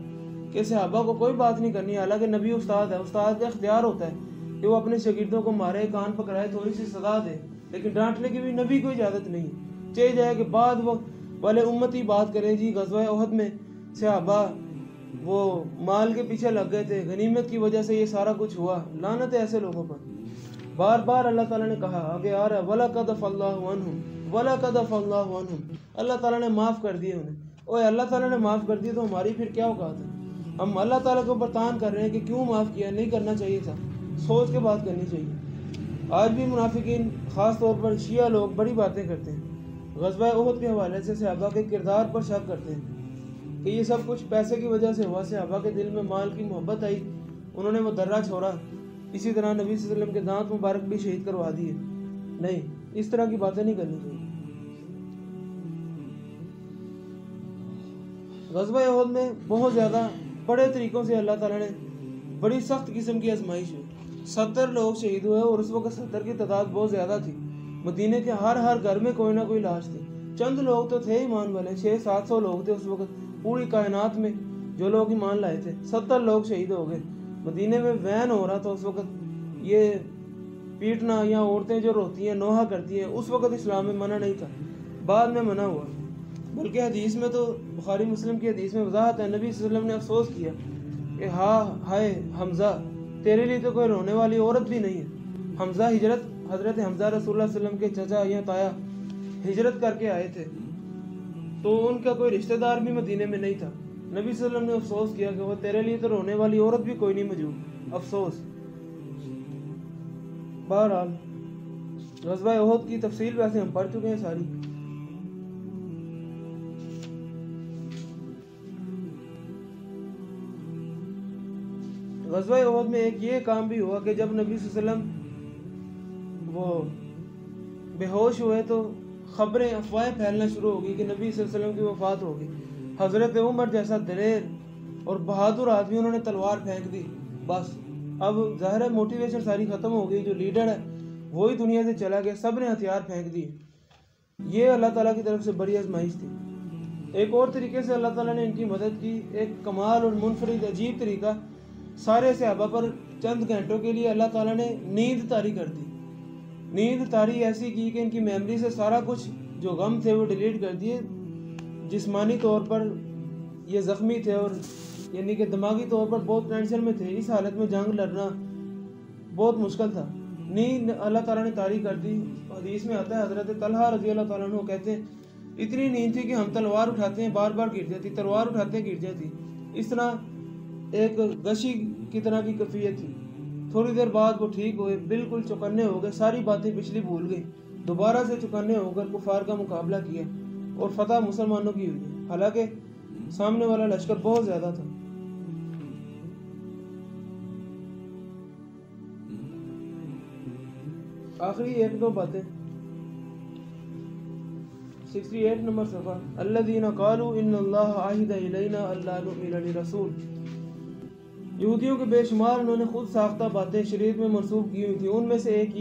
کہ صحابہ کو کوئی بات نہیں کرنی ہے، حالانکہ نبی استاد ہے، استاد کا اختیار ہوتا ہے کہ وہ اپنے شاگردوں کو مارے، کان پکڑائے، تھوڑی سی سزا دے، لیکن ڈانٹنے کی بھی نبی کو اجازت نہیں ہے۔ چاہے جائے کہ بعد وقت والے امتی بات کریں جی غزوہ احد میں صحابہ وہ مال کے پیچھے لگ گئے تھے، غنیمت کی وجہ سے یہ سارا کچھ ہوا، لعنت ہے ایسے لوگوں پر۔ بار بار اللہ تعالیٰ نے کہا، آگے آ رہا ہے وَلَقَدْ عَفَا اللَّهُ عَنْهُمْ وَلَقَدْ عَفَا اللَّهُ عَنْهُمْ، اللہ تعالیٰ نے معاف کر دیے انہیں۔ اوے اللہ تعالیٰ نے معاف کر دیے تو ہماری پھر کیا اوقات ہے؟ ہم اللہ تعالیٰ کے اوپر تان کر رہے ہیں کہ کیوں معاف کیا، نہیں کرنا چاہیے تھا، سوچ کے بات کرنی چاہیے۔ آج بھی منافقین خاص طور پر شیعہ لوگ بڑی باتیں کرتے ہیں، غزوہ احد کے حوالے سے صحابہ کے کردار پر شک کرتے ہیں کہ یہ سب کچھ پیسے کی وجہ سے ہوا، صحابہ کے دل میں مال کی محبت آئی، انہوں نے وہ درہ چھوڑا، اسی طرح نبی صلی اللہ علیہ وسلم کے دانت مبارک بھی شہید کروا دیے۔ نہیں، اس طرح کی باتیں نہیں کرنی چاہیے۔ غزوہ احد میں بہت زیادہ بڑے طریقوں سے اللہ تعالیٰ نے بڑی سخت قسم کی آزمائش ہوئی، 70 لوگ شہید ہوئے اور اس وقت 70 کی تعداد بہت زیادہ تھی، مدینے کے ہر گھر میں کوئی نہ کوئی لاش تھی، چند لوگ تو تھے ایمان والے، 600-700 لوگ تھے اس وقت پوری کائنات میں جو لوگ ایمان لائے تھے، 70 لوگ شہید ہو گئے۔ مدینے میں وین ہو رہا تھا اس وقت، یہ پیٹنا یا عورتیں جو روتی ہیں نوحہ کرتی ہیں، اس وقت اسلام میں منع نہیں تھا، بعد میں منع ہوا، بلکہ حدیث میں تو بخاری مسلم کی حدیث میں وضاحت ہے، نبی صلی اللہ علیہ وسلم نے افسوس کیا کہ ہائے حمزہ، تیرے لیے تو کوئی رونے والی عورت بھی نہیں ہے۔ حمزہ حضرت حمزہ رسول اللہ صلی اللہ علیہ وسلم کے چچا یا تایا ہجرت کر کے آئے تھے، تو ان کا کوئی رشتہ دار بھی مدینے میں نہیں تھا، نبی صلی اللہ علیہ وسلم نے افسوس کیا کہ وہ تیرے لیے تو رونے والی عورت بھی کوئی نہیں موجود، افسوس۔ بہرحال غزوہ احد کی تفصیل ویسے ہم پڑھ چکے ہیں ساری۔ غزوہ احد میں ایک یہ کام بھی ہوا کہ جب نبی صلی اللہ علیہ وسلم وہ بے ہوش ہوئے تو خبریں افواہیں پھیلنا شروع ہو گئی کہ نبی صلی اللہ علیہ وسلم کی وفات ہو گئی۔ حضرت عمر جیسا دلیر اور بہادر آدمی انہوں نے تلوار پھینک دی، بس اب ظاہر ہے موٹیویشن ساری ختم ہو گئی، جو لیڈر ہے وہی دنیا سے چلا گیا، سب نے ہتھیار پھینک دیے۔ یہ اللہ تعالیٰ کی طرف سے بڑی آزمائش تھی۔ ایک اور طریقے سے اللہ تعالیٰ نے ان کی مدد کی، ایک کمال اور منفرد عجیب طریقہ، سارے صحابہ پر چند گھنٹوں کے لیے اللہ تعالیٰ نے نیند طاری کر دی، نیند طاری ایسی کی کہ ان کی میموری سے سارا کچھ جو غم تھے وہ ڈیلیٹ کر دیے، جسمانی طور پر یہ زخمی تھے اور یعنی کہ دماغی طور پر بہت ٹینشن میں تھے، اس حالت میں جنگ لڑنا بہت مشکل تھا، نیند اللہ تعالیٰ نے طاری کر دی۔ حدیث میں آتا ہے حضرت طلحہ رضی اللہ تعالیٰ عنہ کہتے ہیں اتنی نیند تھی کہ ہم تلوار اٹھاتے ہیں بار بار گر جاتی، تلوار اٹھاتے ہیں گر جاتی، اس طرح ایک غشی کی طرح کی کیفیت تھی۔ تھوڑی دیر بعد وہ ٹھیک ہوئے، بالکل چوکنے ہو گئے، ساری باتیں پچھلی بھول گئی، دوبارہ سے چوکنے ہو کر کفار کا مقابلہ کیا اور فتح مسلمانوں کی ہوئی ہے، حالانکہ سامنے والا لشکر بہت زیادہ تھا۔ آخری ایک دو باتیں، 68 نمبر صفحہ، الذین قالوا ان اللہ عہد الینا الا نؤمن لرسول، یہودیوں کے بے شمار انہوں نے خود ساختہ باتیں شریعت میں منسوخ کی ہوئی تھی، ان میں سے ایک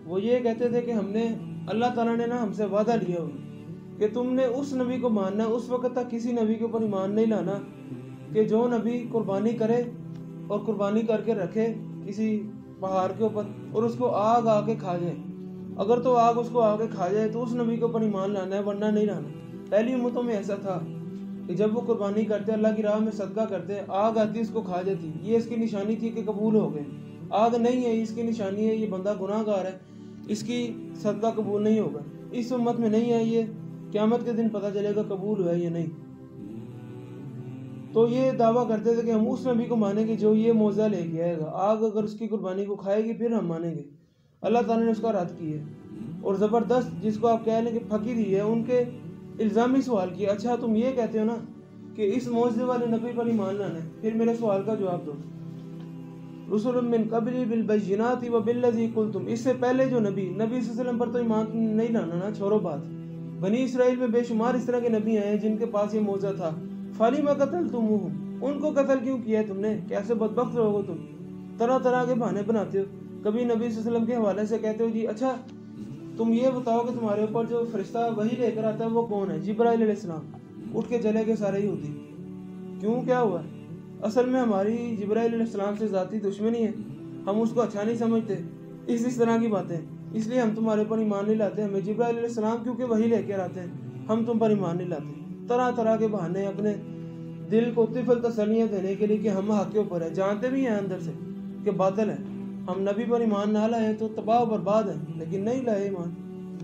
وہ یہ کہتے تھے کہ ہم نے اللہ تعالیٰ نے ہم سے وعدہ لیا ہو کہ تم نے اس نبی کو ماننا ہے، اس وقت تک کسی نبی کے اوپر ایمان نہیں لانا کہ جو نبی قربانی کرے اور قربانی کر کے رکھے کسی پہاڑ کے اوپر اور اس کو آگ آ کے کھا جائے، اگر تو آگ اس کو آ کے کھا جائے تو اس نبی کے اوپر ایمان لانا ہے، ورنہ نہیں لانا۔ پہلی امتوں میں ایسا تھا کہ جب وہ قربانی کرتے، اللہ کی راہ میں صدقہ کرتے، آگ آتی اس کو کھا جاتی، یہ اس کی نشانی تھی کہ قبول ہو گئے۔ آگ نہیں ہے، اس کی نشانی ہے یہ بندہ گناہ گار ہے، اس کی صدقہ قبول نہیں ہوگا۔ اس امت میں نہیں ہے، یہ قیامت کے دن پتہ چلے گا قبول ہوا ہے یا نہیں۔ تو یہ دعویٰ کرتے تھے کہ ہم اس نبی کو مانیں گے جو یہ معجزہ لے کے آئے گا، آگ اگر اس کی قربانی کو کھائے گی پھر ہم مانیں گے۔ اللہ تعالیٰ نے اس کا رد کی ہے، اور زبردست جس کو آپ کہہ لیں کہ پھکی دی ہے، ان کے الزامی سوال کیا، اچھا تم یہ کہتے ہو نا کہ اس معجزے والے نبی پر ایمان لانا ہے، پھر میرے سوال کا جواب دو۔ رسول من قبلی بالبینات وبالذی قلتم، اس سے پہلے جو نبی صلی اللہ علیہ وسلم پر تو ایمان نہیں لانا نا، چھوڑو بات۔ بنی اسرائیل میں بے شمار اس طرح کے نبی آئے ہیں جن کے پاس یہ معجزہ تھا، فلم قتلتموہم، ان کو قتل کیوں کیا ہے تم نے؟ کیسے بدبخت لوگ ہو تم، طرح طرح کے بہانے بناتے ہو۔ کبھی نبی صلی اللہ علیہ وسلم کے حوالے سے کہتے ہو جی اچھا تم یہ بتاؤ کہ تمہارے اوپر جو فرشتہ وہی لے کر آتا ہے وہ کون ہے؟ جبرائیل علیہ السلام۔ اٹھ کے چلے گئے سارے یہودی۔ کیوں، کیا ہوا؟ اصل میں ہماری جبرائیل علیہ السلام سے ذاتی دشمنی ہے، ہم اس کو اچھا نہیں سمجھتے، اس طرح کی باتیں، اس لیے ہم تمہارے پر ایمان نہیں لاتے۔ ہمیں جبرائیل علیہ السلام کیونکہ وہی لے کر آتے ہیں، ہم تم پر ایمان نہیں لاتے۔ طرح طرح کے بہانے اپنے دل کو طفل تسلیاں دینے کے لیے کہ ہم حق کے اوپر ہیں، جانتے بھی ہیں اندر سے کہ باطل ہے۔ ہم نبی پر ایمان نہ لائیں تو تباہ و برباد ہیں، لیکن نہیں لائے ایمان،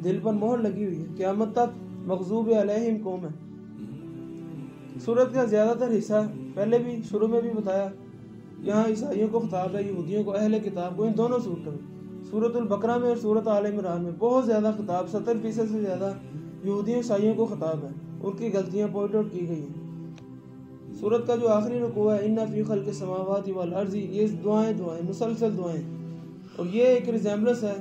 دل پر مہر لگی ہوئی ہے، قیامت تک مغضوب علیہم قوم ہے۔ سورت کا زیادہ تر حصہ پہلے بھی شروع میں بھی بتایا، یہاں عیسائیوں کو خطاب ہے، یہودیوں کو، اہل کتاب کو، ان دونوں صورتوں میں، سورت البقرہ میں اور سورت آل عمران میں بہت زیادہ خطاب، 70% سے زیادہ یہودیوں عیسائیوں کو خطاب ہے، ان کی غلطیاں پوائنٹ آؤٹ کی گئی ہیں۔ سورت کا جو آخری رکوع ہے، ان فی خلق السماوات والارض، یہ دعائیں مسلسل دعائیں، اور یہ ایک ریزیمبلنس ہے،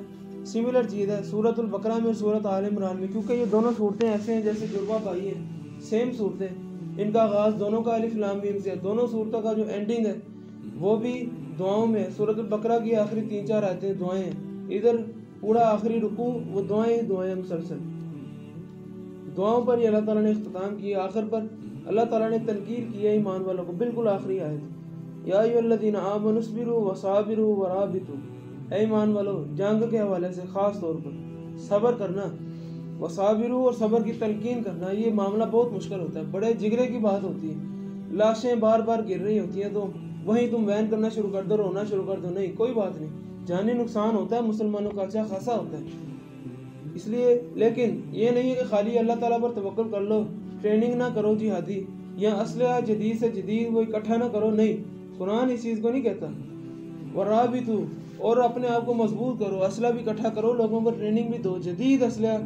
سملر چیز ہے سورت البقرہ میں اور سورت آل عمران میں، کیونکہ یہ دونوں صورتیں ایسے ہیں جیسے جڑواں بھائی ہیں، سیم صورتیں، ان کا آغاز دونوں کا الف لام میم سے ہے، دونوں صورتوں کا جو اینڈنگ ہے وہ بھی دعاؤں میں ہے۔ سورت البقرہ کی آخری 3-4 آیتیں دعائیں ہیں، ادھر پورا آخری رکوع وہ دعائیں مسلسل، دعاؤں پر ہی اللہ تعالیٰ نے اختتام کیا۔ آخر پر اللہ تعالیٰ نے تنکیر کی ہے ایمان والوں کو، بالکل آخری آیت، یا ایھا الذین آمنوا اصبروا وصابروا ورابطوا، اے ایمان والو، جنگ کے حوالے سے خاص طور پر صبر کرنا، وصابروا اور صبر کی تلقین کرنا، یہ معاملہ بہت مشکل ہوتا ہے، بڑے جگرے کی بات ہوتی ہے، لاشیں بار بار گر رہی ہوتی ہیں تو وہیں تم وین کرنا شروع کر دو، رونا شروع کر دو، نہیں کوئی بات نہیں، جانی نقصان ہوتا ہے مسلمانوں کا اچھا خاصا ہوتا ہے، اس لیے، لیکن یہ نہیں ہے کہ خالی اللہ تعالیٰ پر توکل کر لو، ٹریننگ نہ کرو جہادی، یا اسلحہ جدید سے جدید وہ اکٹھا نہ کرو، نہیں، قرآن اس چیز کو نہیں کہتا۔ ورابطو، اور اپنے آپ کو مضبوط کرو، اسلحہ بھی اکٹھا کرو، لوگوں کو ٹریننگ بھی دو، جدید اسلحہ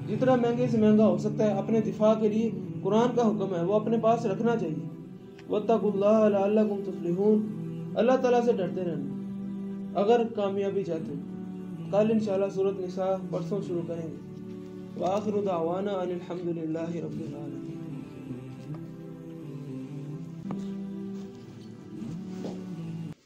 جتنا مہنگے سے مہنگا ہو سکتا ہے اپنے دفاع کے لیے قرآن کا حکم ہے وہ اپنے پاس رکھنا چاہیے۔ واتقوا اللہ لعلکم تفلحون، اللہ تعالیٰ سے ڈرتے رہنا اگر کامیابی چاہتے ہو۔ کل انشاءاللہ سورۃ نساء پرسوں شروع کریں گے۔ وآخر دعوانا ان الحمد للہ رب العالمین۔